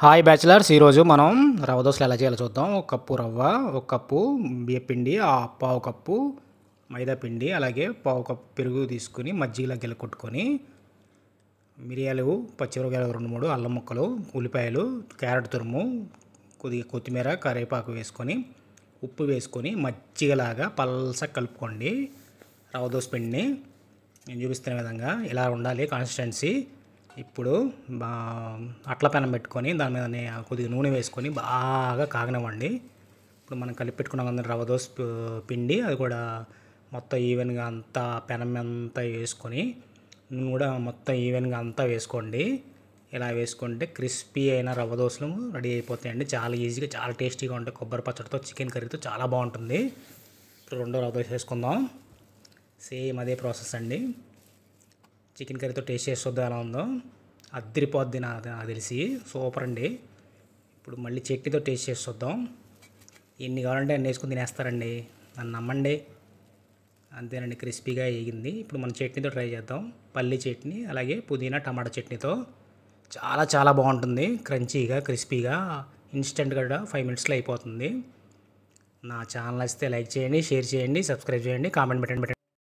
Hi bachelors, ఈరోజు మనం రవ్వ దోశలు ఎలా చేయాలో చూద్దాం. ఒక కప్పు రవ్వ, ఒక కప్పు బియ్యపిండి, పావు కప్పు మైదా పిండి, అలాగే పావు కప్పు పెరుగు తీసుకుని మజ్జిగలా కొట్టుకొని, మిరియాలు, పచ్చిమిరపకాయలు 2-3, అల్లం ముక్కలు, ఉల్లిపాయలు, క్యారెట్ తురుము, కొద్దిగా కొత్తిమీర, కరివేపాకు వేసుకొని, ఉప్పు వేసుకొని మజ్జిగలాగా పల్సగా కలుపుకోండి. రవ్వ దోశ పిండిని నేను చూపిస్తున్న విధంగా ఇలా ఉండాలి కన్సిస్టెన్సీ. ఇప్పుడు అట్ల పెనం పెట్టుకొని దాని మీద కొద్దిగా నూనె వేసుకొని బాగా కాగనివ్వండి. ఇప్పుడు మనం కలిపి పెట్టుకున్నాం కదా రవ్వ దోశ పిండి, అది కూడా మొత్తం ఈవెన్గా అంతా పెనం అంతా వేసుకొని నూనె కూడా మొత్తం ఈవెన్గా అంతా వేసుకోండి. ఇలా వేసుకుంటే క్రిస్పీ అయిన రవ్వ దోశలు రెడీ అయిపోతాయండి. చాలా ఈజీగా, చాలా టేస్టీగా ఉంటాయి. కొబ్బరి పచ్చడితో, చికెన్ కర్రీతో చాలా బాగుంటుంది. ఇప్పుడు రెండో రవ్వ దోశ వేసుకుందాం. సేమ్ అదే ప్రాసెస్ అండి. చికెన్ కర్రీతో టేస్ట్ చేసి చూద్దాం ఎలా ఉందో. అద్దరిపోద్ది నాకు తెలిసి, సూపర్ అండి. ఇప్పుడు మళ్ళీ చట్నీతో టేస్ట్ చేసి చూద్దాం. ఎన్ని కావాలంటే అన్ని వేసుకుని తినేస్తారండి, నన్ను నమ్మండి. అంతేనండి, క్రిస్పీగా వేగింది. ఇప్పుడు మనం చట్నీతో ట్రై చేద్దాం. పల్లీ చట్నీ, అలాగే పుదీనా టమాటా చట్నీతో చాలా చాలా బాగుంటుంది. క్రంచీగా, క్రిస్పీగా, ఇన్స్టెంట్గా 5 మినిట్స్లో అయిపోతుంది. నా ఛానల్ నచ్చితే లైక్ చేయండి, షేర్ చేయండి, సబ్స్క్రైబ్ చేయండి, కామెంట్ పెట్టండి.